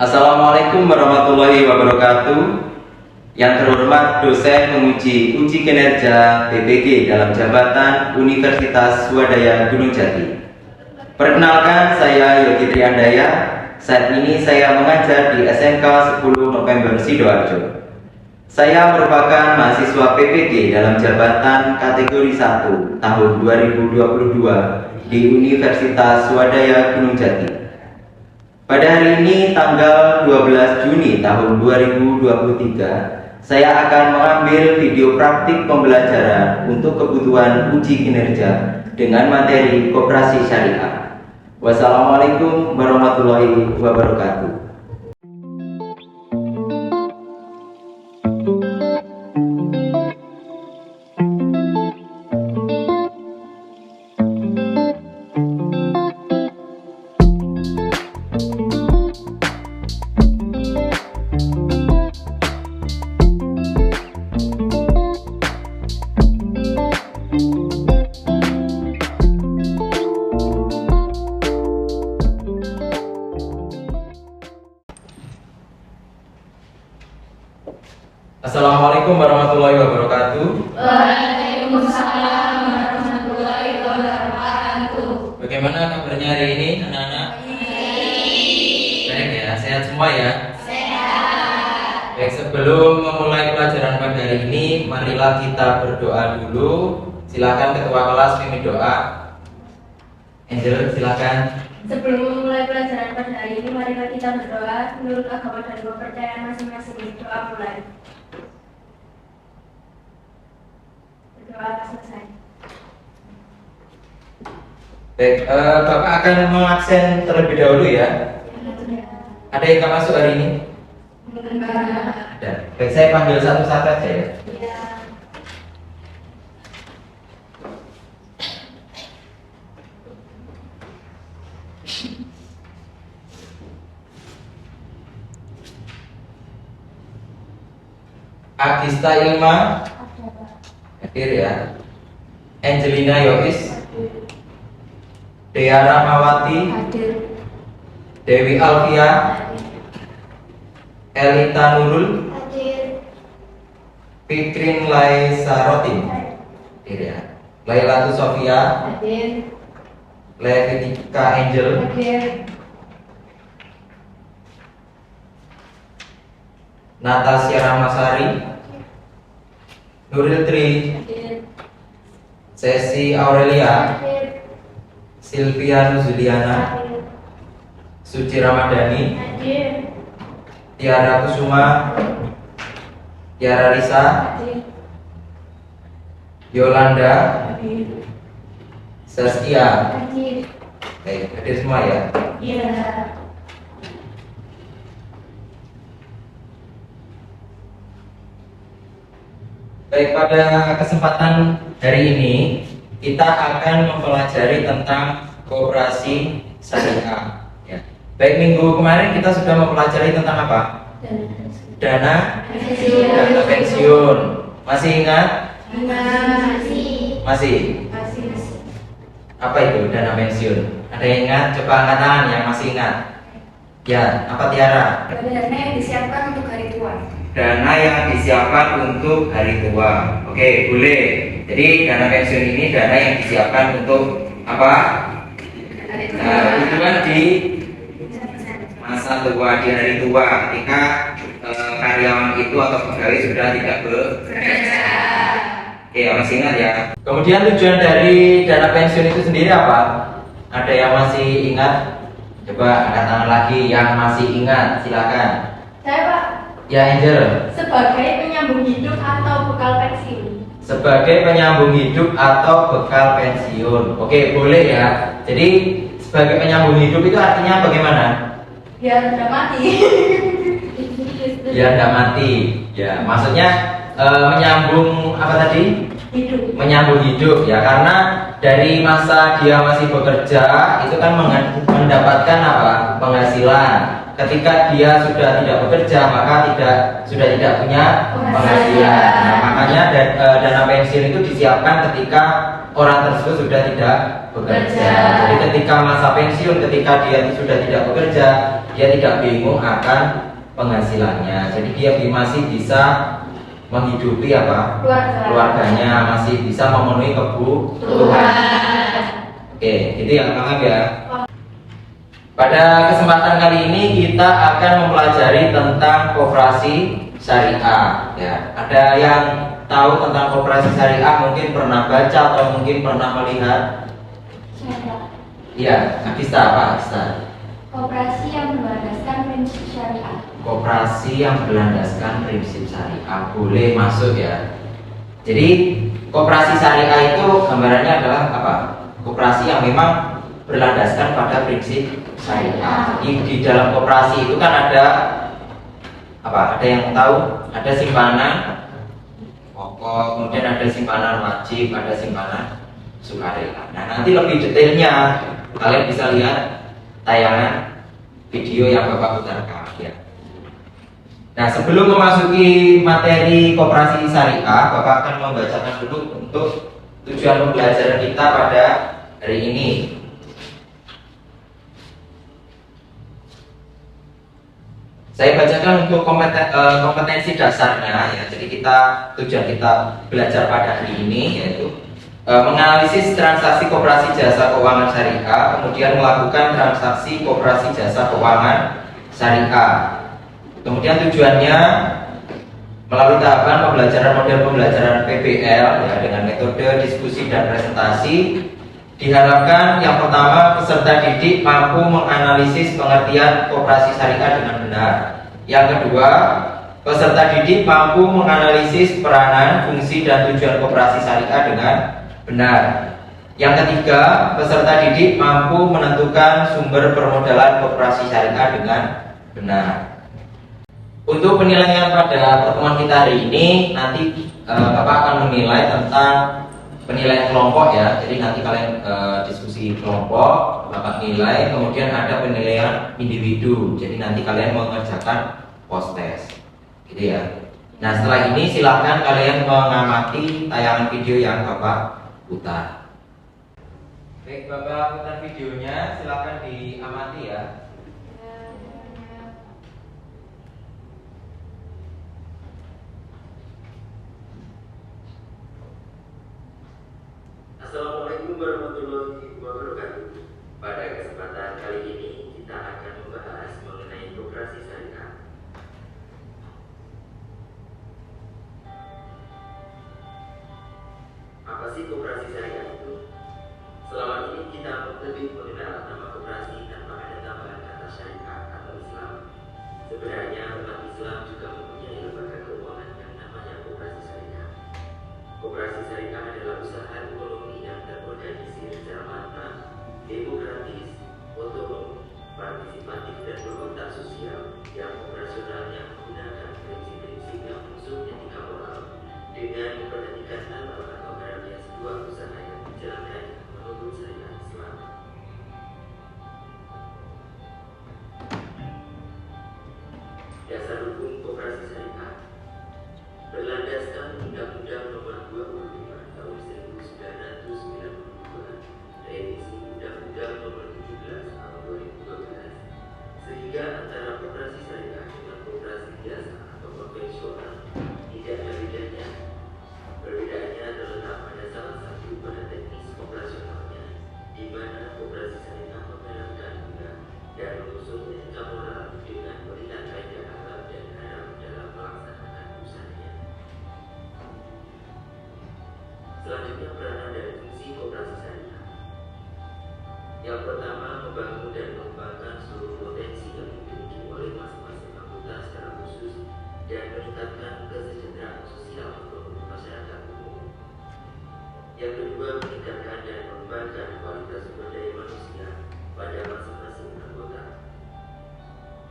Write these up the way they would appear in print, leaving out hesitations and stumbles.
Assalamualaikum warahmatullahi wabarakatuh. Yang terhormat dosen menguji uji kinerja BPG dalam jabatan Universitas Swadaya Gunung Jati. Perkenalkan, saya Yogi Triandaya. Saat ini saya mengajar di SMK 10 November Sidoarjo. Saya merupakan mahasiswa PPG dalam jabatan kategori 1 tahun 2022 di Universitas Swadaya Gunung Jati. Pada hari ini tanggal 12 Juni tahun 2023, saya akan mengambil video praktik pembelajaran untuk kebutuhan uji kinerja dengan materi koperasi syariah. Wassalamualaikum warahmatullahi wabarakatuh. Assalamualaikum warahmatullahi wabarakatuh. Waalaikumsalam warahmatullahi wabarakatuh. Bagaimana kabarnya hari ini, anak-anak? Baik ya, sehat semua ya? Sehat. Baik, sebelum memulai pelajaran pada hari ini, marilah kita berdoa dulu. Silakan ketua kelas pimpin doa. Angel, silakan. Sebelum memulai pelajaran pada hari ini, marilah kita berdoa menurut agama dan kepercayaan masing-masing. Doa mulai. Berdoa selesai. Baik, Bapak akan mengaksen terlebih dahulu ya. Ada yang nggak masuk hari ini? Ada. Baik, saya panggil satu-satu aja ya. Agista Ilma hadir ya. Angelina Yois, Dea Rahmawati, Hadir. Dewi Alfia, Elita Nurul, Hadir. Fikrin Laisarotin, hadir ya. Lailatu Sofia, Hadir. Levitika Angel, Hadir. Natasha Ramasari, Nuril Tri, Hadir. Sesi Aurelia, Hadir. Silvia Nuzuliana, Hadir. Suci Ramadhani, Hadir. Tiara Kusuma, Tiara Risa, Hadir. Yolanda, Hadir. Saskia. Hadir. Baik, hadir semua ya. Iya. Baik, pada kesempatan hari ini kita akan mempelajari tentang koperasi syariah. Ya. Baik, minggu kemarin kita sudah mempelajari tentang apa? Dana pensiun. Masih ingat? Masih. Apa itu dana pensiun? Ada yang ingat? Coba angkat tangan yang masih ingat. Ya, apa Tiara? Dana yang disiapkan untuk hari tua. Dana yang disiapkan untuk hari tua. Oke, boleh. Jadi dana pensiun ini dana yang disiapkan untuk apa? Kebutuhan di masa tua, di hari tua, ketika karyawan itu atau pegawai sudah tidak bekerja. Oke, masih ingat ya. Kemudian tujuan dari dana pensiun itu sendiri apa? Ada yang masih ingat? Coba angkat tangan lagi yang masih ingat, silakan. Saya Pak, Ya, Angel. sebagai penyambung hidup atau bekal pensiun. Sebagai penyambung hidup atau bekal pensiun. Oke, boleh ya. Jadi sebagai penyambung hidup itu artinya bagaimana? Biar tidak mati. Biar tidak mati. Ya, maksudnya menyambung apa tadi? Hidup. Menyambung hidup ya, karena dari masa dia masih bekerja itu kan mendapatkan apa? Penghasilan. Ketika dia sudah tidak bekerja maka sudah tidak punya penghasilan. Nah, makanya dana pensiun itu disiapkan ketika orang tersebut sudah tidak bekerja. Jadi ketika masa pensiun, ketika dia sudah tidak bekerja, dia tidak bingung akan penghasilannya. Jadi dia masih bisa menghidupi apa? Keluarganya, masih bisa memenuhi kebutuhan. Oke, itu yang pertama ya. Pada kesempatan kali ini kita akan mempelajari tentang koperasi syariah. Ya, ada yang tahu tentang koperasi syariah, mungkin pernah baca atau mungkin pernah melihat? Iya, Agista apa Agista? Koperasi yang berlandaskan prinsip syariah. Koperasi yang berlandaskan prinsip syariah, boleh masuk ya. Jadi koperasi syariah itu gambarannya adalah apa? Koperasi yang memang berlandaskan pada prinsip syariah. Jadi di dalam koperasi itu kan ada apa? Ada yang tahu? Ada simpanan pokok, kemudian ada simpanan wajib, ada simpanan sukarela. Nah, nanti lebih detailnya kalian bisa lihat tayangan video yang Bapak putarkan ya. Nah, sebelum memasuki materi koperasi syariah, Bapak akan membacakan dulu untuk tujuan pembelajaran kita pada hari ini. Saya bacakan untuk kompetensi dasarnya ya. Jadi tujuan kita belajar pada hari ini yaitu menganalisis transaksi koperasi jasa keuangan syariah, kemudian melakukan transaksi koperasi jasa keuangan syariah. Kemudian tujuannya melalui tahapan pembelajaran model pembelajaran PBL ya, dengan metode diskusi dan presentasi. Diharapkan yang pertama peserta didik mampu menganalisis pengertian koperasi syariah dengan benar. Yang kedua, peserta didik mampu menganalisis peranan, fungsi dan tujuan koperasi syariah dengan benar. Yang ketiga, peserta didik mampu menentukan sumber permodalan koperasi syariah dengan benar. Untuk penilaian pada pertemuan kita hari ini, nanti Bapak akan menilai tentang penilaian kelompok ya. Jadi nanti kalian diskusi kelompok, Bapak nilai, kemudian ada penilaian individu. Jadi nanti kalian mengerjakan post test, gitu ya. Nah, setelah ini silakan kalian mengamati tayangan video yang Bapak putar. Baik, Bapak putar videonya, silakan diamati ya. Assalamualaikum warahmatullahi wabarakatuh. Pada kesempatan kali ini kita akan membahas mengenai koperasi syariah. Apa sih koperasi syariah itu? Selama ini kita lebih mengenal nama koperasi tanpa ada tambahan kata syariah atau Islam. Sebenarnya umat Islam juga mempunyai lembaga keuangan yang namanya koperasi syariah. Koperasi syariah adalah usaha ekonomi yang terorganisir secara matang, demokratis, otonom, partisipatif dan berkontak sosial yang operasionalnya menggunakan prinsip-prinsip yang mengusung etika moral dengan memperhatikan halal atau haramnya sebuah usaha yang dijalankan menurut syariat Islam. Dasar hukum koperasi syariah berlandaskan Undang-Undang Nomor 25 Tahun 1992, revisi Undang-Undang Nomor 17 Tahun 2012, sehingga antara koperasi syariah dengan koperasi biasa atau konvensional tidak ada bedanya. Perbedaannya terletak pada salah satu pada teknis operasionalnya, di mana koperasi syariah menerapkan guna dan mengusung etika moral dengan melihat kaidah halal dan haram dalam melaksanakan usahanya. Selanjutnya, peranan dan fungsi koperasi syariah. Yang pertama, membangun dan mengembangkan seluruh potensi yang dimiliki oleh masing-masing anggota secara khusus dan meningkatkan kesejahteraan sosial ekonomi masyarakat umum. Yang kedua, meningkatkan dan mengembangkan kualitas sumber daya manusia pada masing-masing anggota.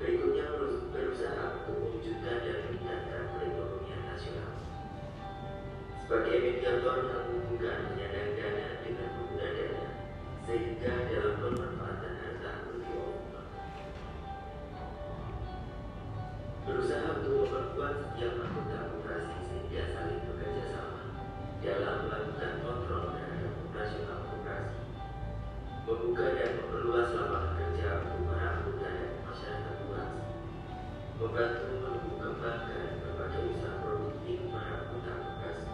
Berikutnya, berusaha untuk mewujudkan dan meningkatkan perekonomian nasional sebagai mediator yang menghubungkan penyandang dana dengan pengguna dana, sehingga dalam pemanfaatan harta bagi umat. Berusaha untuk memperkuat setiap anggota koperasi sehingga saling bekerja sama dalam melakukan kontrol terhadap operasional koperasi. memperluas lapangan kerja untuk para anggota dan masyarakat luas, membantu menumbuh kembangkan berbagai usaha produktif para anggota koperasi.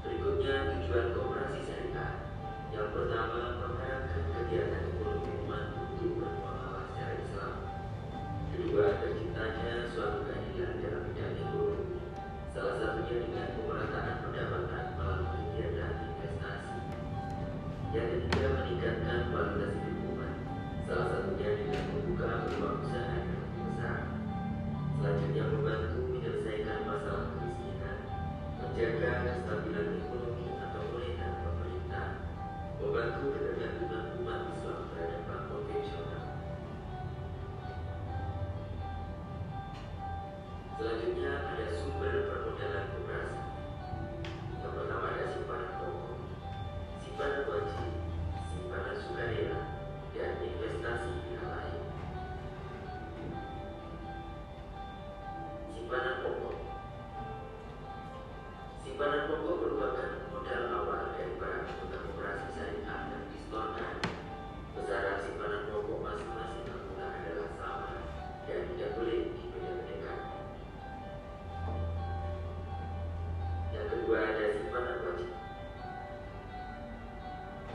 Berikutnya tujuan koperasi syariah. Yang pertama, menggerakkan kegiatan ekonomi umat untuk bermuamalah secara Islam. Kedua, terciptanya suatu keadilan dalam bidang ekonomi, salah satunya dengan pemerataan pendapatan melalui kegiatan investasi. Yang ketiga, meningkatkan kualitas hidup umat, salah satunya dengan membuka peluang usaha yang lebih besar. Selanjutnya, membantu menyelesaikan masalah kemiskinan, menjaga kestabilan ekonomi atau moneter pemerintah, membantu ketergantungan umat Islam terhadap bank konvensional. Selanjutnya ada sumber permodalan koperasi. Yang pertama ada simpanan pokok, simpanan wajib, simpanan sukarela, dan investasi pihak lain. Simpanan pokok. Simpanan pokok merupakan modal awal dari para anggota koperasi syariah yang distorkan. Besaran simpanan pokok masing-masing anggota adalah sama dan tidak boleh dibeda-bedakan. Yang kedua ada simpanan wajib.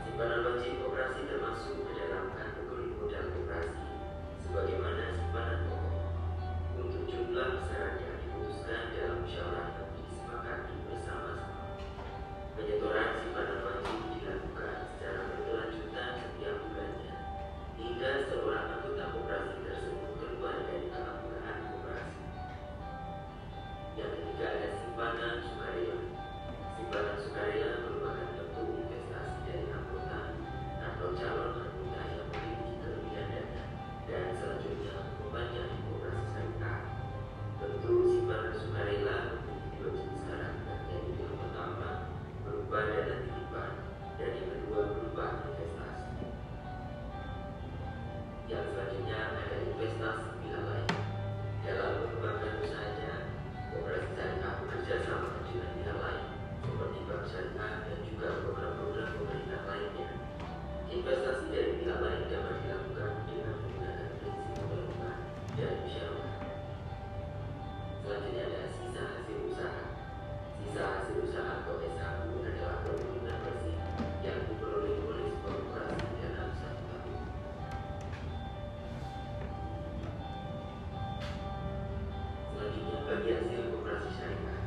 Simpanan wajib koperasi termasuk ke dalam kategori modal koperasi sebagaimana simpanan pokok. Untuk jumlah besarannya diputuskan dalam musyawarah yang disepakati bersama-sama. Penyetoran simpanan wajib dilakukan secara berkelanjutan setiap bulannya hingga seorang anggota koperasi tersebut keluar dari keanggotaan koperasi. Yang ketiga ada simpanan sukarela. Simpanan sukarela merupakan bentuk investasi dari anggota atau calon anggota yang memiliki kelebihan dana dan selanjutnya mengubahnya di koperasi syariah. Bentuk simpanan sukarela memiliki dua jenis karakter, yaitu yang pertama berupa dana titipan dan yang kedua berupa investasi. Yang selanjutnya ada investasi pihak lain. Dalam mengembangkan usahanya, koperasi syariah bekerja sama dengan pihak lain seperti bank syariah dan juga program-program pemerintah lainnya. Investasi dari pihak lain dapat dilakukan dengan menggunakan prinsip pembaruan dan musyawarah. Selanjutnya ada sisa hasil usaha. Sisa hasil usaha atau SHU adalah keuntungan bersih yang diperoleh oleh sebuah koperasi dalam satu tahun. Selanjutnya bagi hasil koperasi syariah.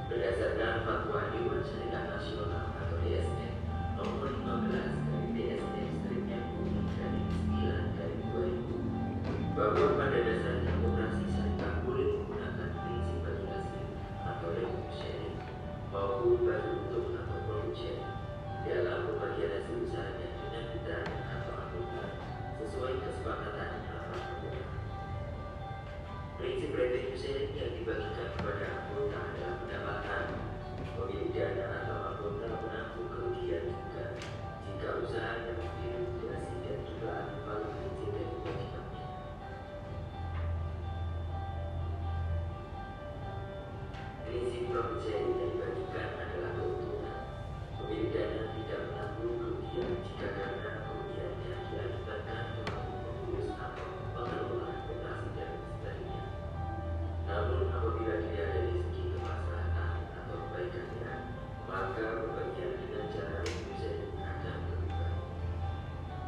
Berdasarkan Fatwa Dewan Syariah Nasional atau DSN nomor 15 dari DSN-MU dari 9 dari 2000, bahwa pada dasarnya koperasi syariah boleh menggunakan prinsip bagi hasil atau revenue sharing maupun bagi untung atau profit sharing dalam pembagian hasil usahanya dengan mitra atau anggota sesuai kesepakatan antara anggota. Prinsip revenue sharing yang dibagikan kepada anggota adalah pendapatan. Pemilik dana atau anggota menanggung kerugian juga jika usaha yang dirugikan dan juga paling prinsip dan kewajibannya. Prinsip profit sharing yang dibagikan adalah keuntungan. Pemilik dana tidak menanggung kerugian jika karena kerugiannya diakibatkan mampu mengurus atau mengelola koperasi dan sebaliknya. Namun apabila tidak ada rezeki kemaslahatan atau kebaikannya, maka pembagian dengan cara revenue sharing akan lebih baik.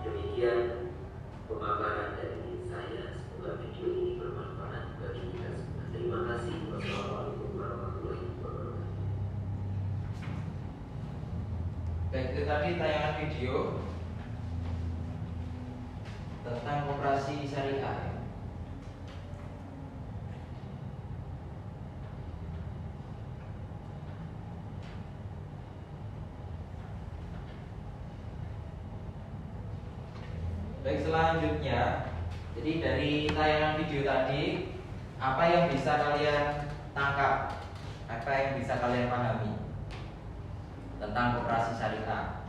Demikian pemaparan dari saya. Semoga video ini bermanfaat bagi kita semua. Terima kasih. Wassalamualaikum warahmatullahi wabarakatuh. Baik, itu tadi tayangan video tentang koperasi syariah. Baik, selanjutnya, jadi dari tayangan video tadi, apa yang bisa kalian tangkap, apa yang bisa kalian pahami tentang koperasi syariah?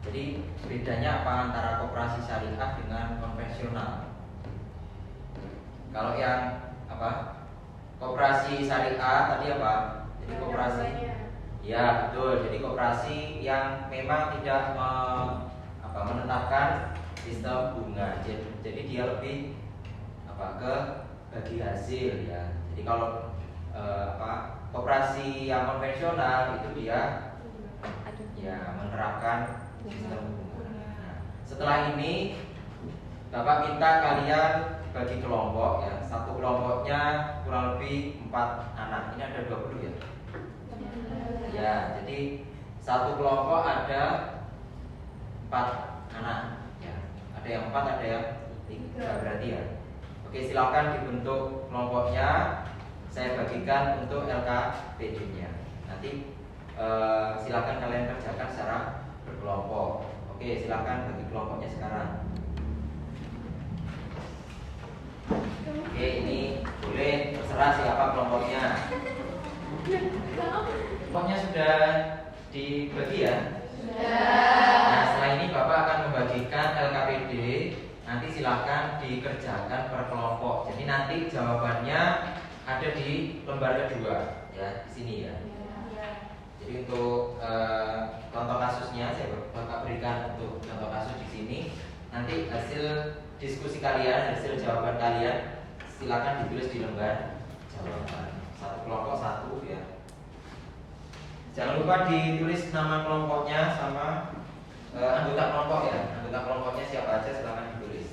Jadi bedanya apa antara koperasi syariah dengan konvensional? Kalau yang apa? Koperasi syariah tadi apa? Jadi koperasi, Ya betul. Jadi koperasi yang memang tidak menetapkan sistem bunga. Jadi dia lebih ke bagi hasil ya. Jadi kalau koperasi yang konvensional itu dia ya menerapkan sistem bunga. Nah, setelah ini Bapak minta kalian bagi kelompok ya. Satu kelompoknya kurang lebih 4 anak. Ini ada 20 ya. Ya, jadi satu kelompok ada 4 anak ya. Ada yang 4, ada yang 3 berarti ya. Oke, silakan dibentuk kelompoknya. Saya bagikan untuk LKPD-nya. Nanti silakan kalian kerjakan secara berkelompok. Oke, silakan bagi kelompoknya sekarang. Oke, ini boleh terserah siapa kelompoknya. Kelompoknya sudah dibagi ya? Nah, setelah ini Bapak akan membagikan LKPD. Nanti silakan dikerjakan per kelompok. Jadi nanti jawabannya ada di lembar kedua ya, di sini ya. Jadi untuk contoh kasusnya saya Bapak berikan untuk contoh kasus di sini. Nanti hasil diskusi kalian, hasil jawaban kalian silakan ditulis di lembar jawaban. Satu kelompok satu ya. Jangan lupa ditulis nama kelompoknya sama anggota kelompok ya. Anggota kelompoknya siapa aja silakan ditulis.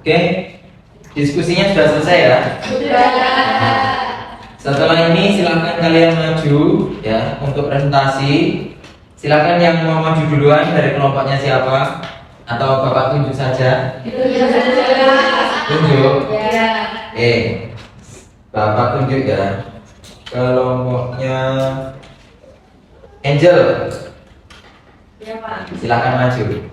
Oke, diskusinya sudah selesai ya. Sudah. Setelah ini silakan kalian maju ya untuk presentasi. Silakan yang mau maju duluan dari kelompoknya siapa? Atau Bapak tunjuk saja? Tunjuk. Ya. Bapak tunjuk ya. Kelompoknya Angel. Ya, Pak. Silakan maju.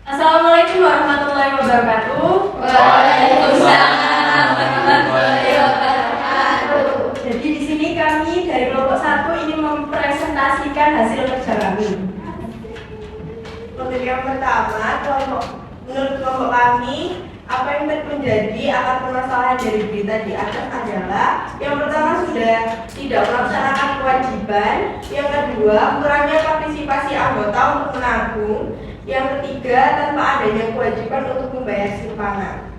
Assalamualaikum warahmatullahi wabarakatuh. Waalaikumsalam warahmatullahi wabarakatuh. Jadi di sini kami dari kelompok 1 ingin mempresentasikan hasil kerja kami. Untuk yang pertama, menurut kelompok kami, apa yang menjadi akar permasalahan dari berita di atas adalah yang pertama sudah tidak melaksanakan kewajiban, yang kedua kurangnya partisipasi anggota untuk menabung, yang ketiga tanpa adanya kewajiban untuk membayar simpanan.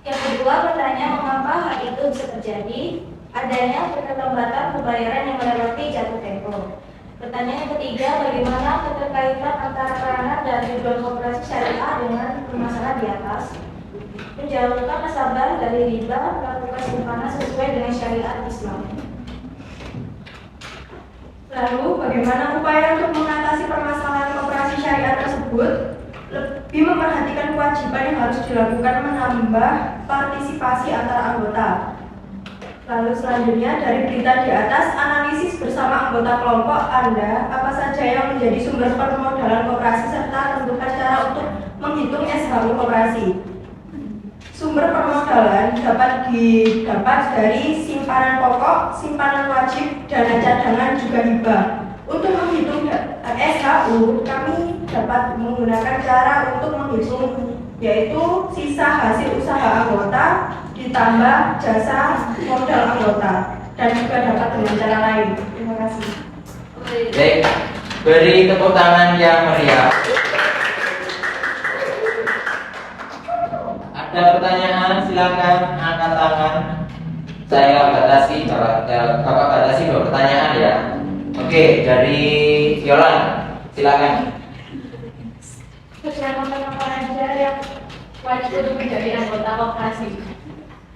Yang kedua, bertanya mengapa hal itu bisa terjadi? Adanya keterlambatan pembayaran yang melewati jatuh tempo. Pertanyaan yang ketiga, bagaimana keterkaitan antara peranan dan tujuan koperasi syariah dengan permasalahan di atas? Menjauhkan nasabah dari riba, melakukan simpanan sesuai dengan syariat Islam. Lalu, bagaimana upaya untuk mengatasi permasalahan koperasi syariah tersebut? Lebih memperhatikan kewajiban yang harus dilakukan menambah partisipasi antara anggota. Lalu selanjutnya dari berita di atas, analisis bersama anggota kelompok Anda apa saja yang menjadi sumber permodalan koperasi serta tentukan cara untuk menghitung SHU koperasi. Sumber permodalan dapat didapat dari simpanan pokok, simpanan wajib, dana cadangan juga hibah. Untuk menghitung SHU, kami dapat menggunakan cara untuk menghitung yaitu sisa hasil usaha anggota ditambah jasa modal anggota dan juga dapat dengan cara lain. Terima kasih. Baik, beri tepuk tangan yang meriah. Ada pertanyaan, silakan angkat tangan. Saya batasi, Bapak batasi 2 pertanyaan ya. Oke, dari Yolan, silakan. Persyaratan apa aja yang wajib untuk menjadi anggota koperasi?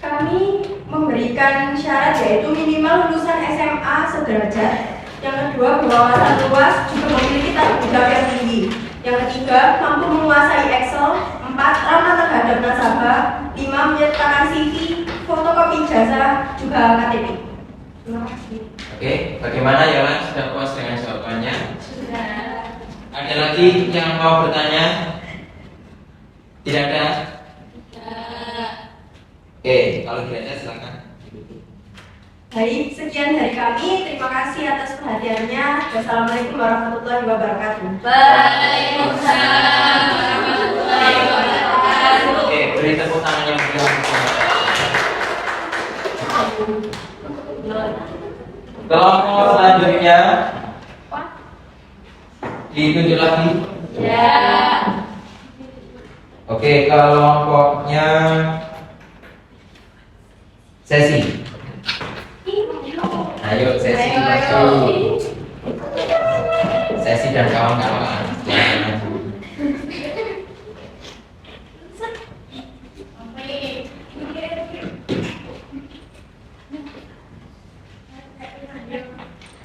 Kami memberikan syarat yaitu minimal lulusan SMA sederajat. Yang kedua, berwawasan luas juga memiliki tanggung jawab yang tinggi. Yang ketiga, mampu menguasai Excel. 4, ramah terhadap nasabah. 5, menyertakan CV, fotokopi ijazah, juga KTP. Terima kasih. Oke, bagaimana Yolan? Sudah puas dengan jawabannya? Sudah. Ada lagi yang mau bertanya? Tidak ada? Oke, kalau tidak ada silakan. Baik, sekian dari kami. Terima kasih atas perhatiannya. Wassalamualaikum warahmatullahi wabarakatuh. Waalaikumsalam warahmatullahi wabarakatuh. Oke, beri tepuk tangan yang meriah. Kelompok selanjutnya ditunjuk lagi. Ya. Oke, kelompoknya Sesi. Ayo Sesi maju. Sesi dan kawan-kawan. Silakan maju.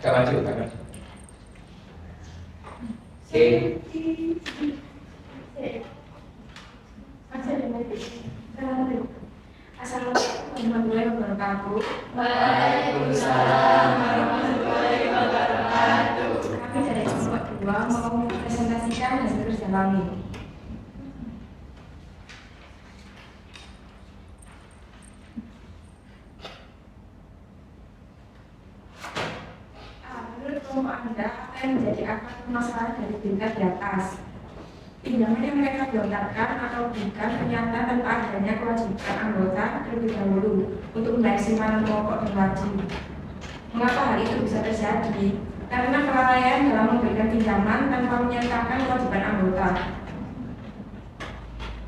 Agak maju, agak maju. Oke. Assalamualaikum warahmatullahi wabarakatuh. Waalaikumsalam warahmatullahi wabarakatuh. Kami dari kelompok 2 mau mempresentasikan hasil kerja kami. Menurut kelompok Anda, apa yang menjadi akar permasalahan dari berita di atas? Pinjaman yang mereka gelontorkan atau bukan ternyata tanpa adanya kewajiban anggota terlebih dahulu untuk membayar simpanan pokok dan wajib. Mengapa hal itu bisa terjadi? Karena kelalaian dalam memberikan pinjaman tanpa menyertakan kewajiban anggota.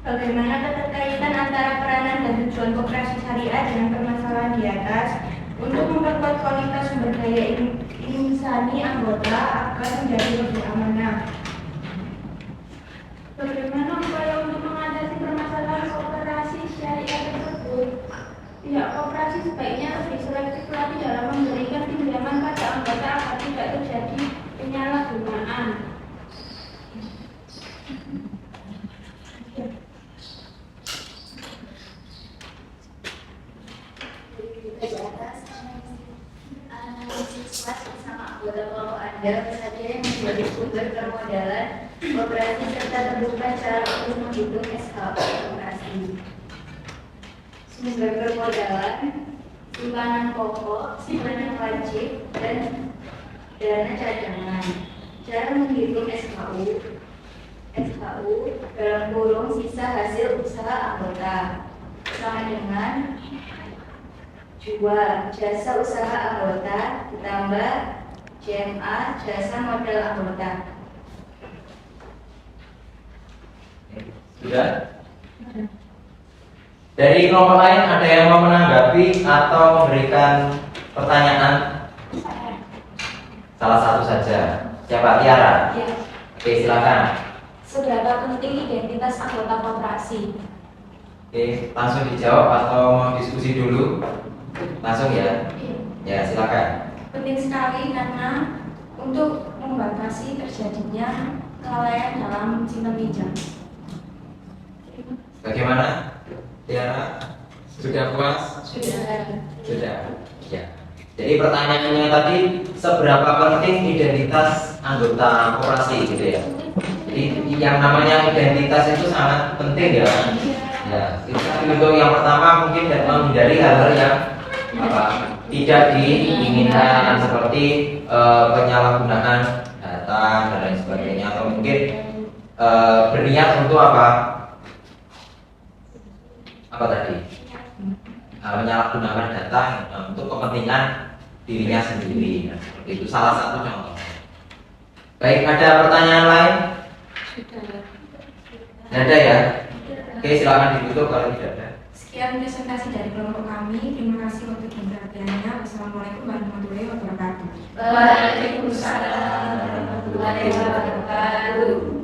Bagaimana keterkaitan antara peranan dan tujuan koperasi syariah dengan permasalahan di atas untuk memperkuat kualitas sumber daya insani anggota agar menjadi lebih amanah. Bagaimana upaya untuk mengatasi permasalahan koperasi syariah tersebut? Pihak koperasi sebaiknya lebih selektif lagi dalam memberikan pinjaman pada anggota agar tidak terjadi penyalahgunaan. Analisis bersama anggota kelompok Anda saja yang menjadi sumber permodalan koperasi serta terbuka cara untuk menghitung SHU koperasi. Sumber permodalan, simpanan pokok, simpanan wajib, dan dana cadangan. Cara menghitung SHU dalam kurung sisa hasil usaha anggota sama dengan jual jasa usaha anggota ditambah JMA jasa modal anggota. Sudah? Dari kelompok lain ada yang mau menanggapi atau memberikan pertanyaan? Salah satu saja. Siapa? Tiara? Ya. Oke, silakan. Seberapa penting identitas anggota koperasi? Oke, langsung dijawab atau mau diskusi dulu? Langsung ya? Ya, silakan. Penting sekali karena untuk membatasi terjadinya kelalaian dalam sistem pinjam. Bagaimana? Tiara? Sudah puas? Sudah. Sudah. Ya. Jadi pertanyaannya tadi, seberapa penting identitas anggota koperasi gitu ya? Jadi yang namanya identitas itu sangat penting ya. Ya, untuk yang pertama mungkin menghindari hal-hal yang tidak diinginkan seperti penyalahgunaan data dan lain sebagainya, atau mungkin berniat untuk apa tadi, menyalahgunakan data untuk kepentingan dirinya sendiri. Nah, seperti itu salah satu contoh. Baik, ada pertanyaan lain? Tidak ada ya? Oke, silakan ditutup kalau tidak ada. Sekian presentasi dari kelompok kami. Terima kasih untuk perhatiannya. Wassalamualaikum warahmatullahi wabarakatuh. Waalaikumsalam warahmatullahi wabarakatuh.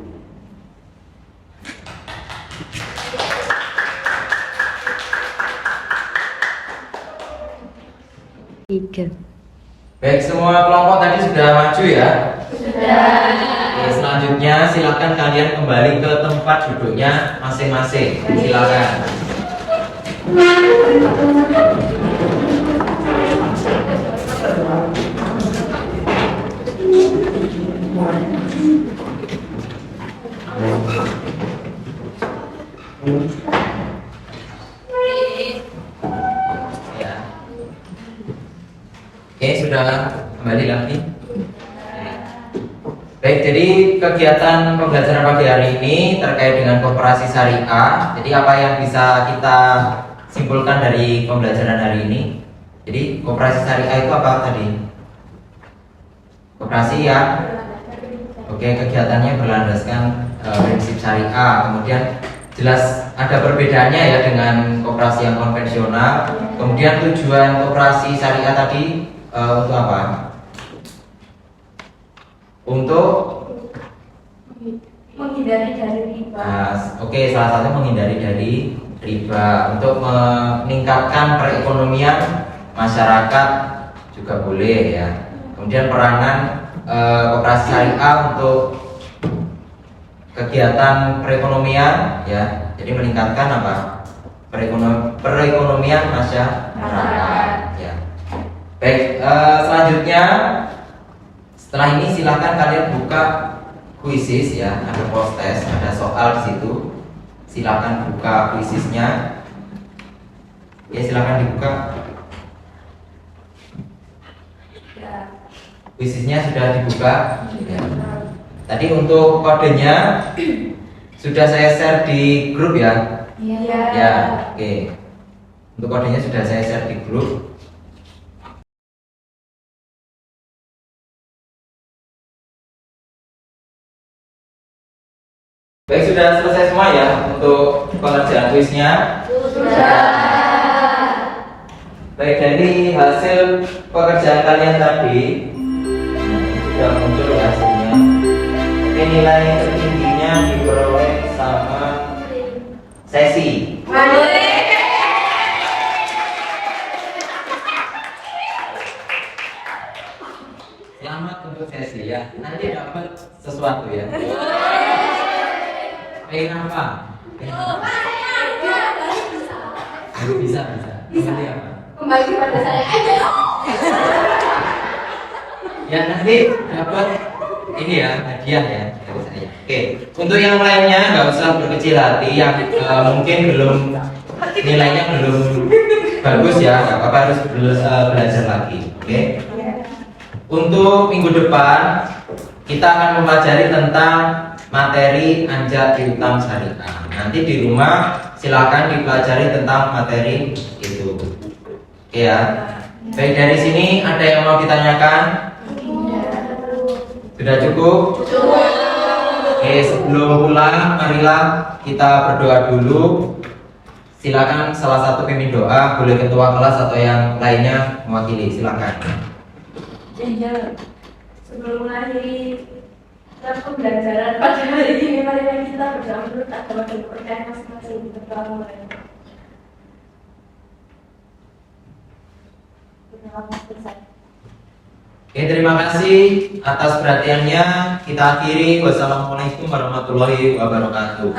Baik, semua kelompok tadi sudah maju ya? Sudah. Oke, selanjutnya silakan kalian kembali ke tempat duduknya masing-masing. Silakan. Ya. Oke, sudah kembali lagi. Baik, jadi kegiatan pembelajaran pagi hari ini terkait dengan koperasi syariah. Jadi apa yang bisa kita simpulkan dari pembelajaran hari ini? Jadi koperasi syariah itu apa tadi? Koperasi yang kegiatannya berlandaskan prinsip syariah. Kemudian jelas ada perbedaannya ya dengan koperasi yang konvensional. Kemudian tujuan koperasi syariah tadi untuk apa? Untuk menghindari dari riba. Salah satu menghindari dari riba, untuk meningkatkan perekonomian masyarakat juga boleh ya. Kemudian peranan koperasi syariah untuk kegiatan perekonomian ya, jadi meningkatkan perekonomian masyarakat ya. Baik, selanjutnya setelah ini silakan kalian buka kuisis ya, ada post test, ada soal di situ. Silakan buka kuisisnya. Ya, silakan dibuka. Kuisisnya sudah dibuka. Ya. Tadi untuk kodenya sudah saya share di grup ya. Iya. Ya, oke. Untuk kodenya sudah saya share di grup. Baik, sudah selesai semua ya untuk pengerjaan kuisnya. Sudah. Baik, dari hasil pekerjaan kalian tadi sudah muncul ya hasilnya. Oke, nilai tertingginya diperoleh sama Sesi. Selamat untuk Sesi ya. Nanti dapat sesuatu ya. Pengen apa? Bisa. Nanti apa? Kembali pada saya aja. Ya nanti dapat ini ya hadiah ya dari saya. Oke, untuk yang lainnya nggak usah berkecil hati yang mungkin belum nilainya belum bagus ya, nggak apa-apa harus belajar lagi. Oke. Untuk minggu depan kita akan mempelajari tentang materi Anja Piutang Syariah. Nanti di rumah silakan dipelajari tentang materi itu. Oke ya. Baik, dari sini ada yang mau ditanyakan? Sudah cukup? Oke, sebelum pulang marilah kita berdoa dulu. Silakan salah satu pimpin doa, boleh ketua kelas atau yang lainnya mewakili, silakan. Sebelum mengakhiri pembelajaran pada hari ini, marilah kita berdoa dulu tak dapat dipercaya masing-masing berdoa mulai. Oke, terima kasih atas perhatiannya. Kita akhiri. Wassalamualaikum warahmatullahi wabarakatuh.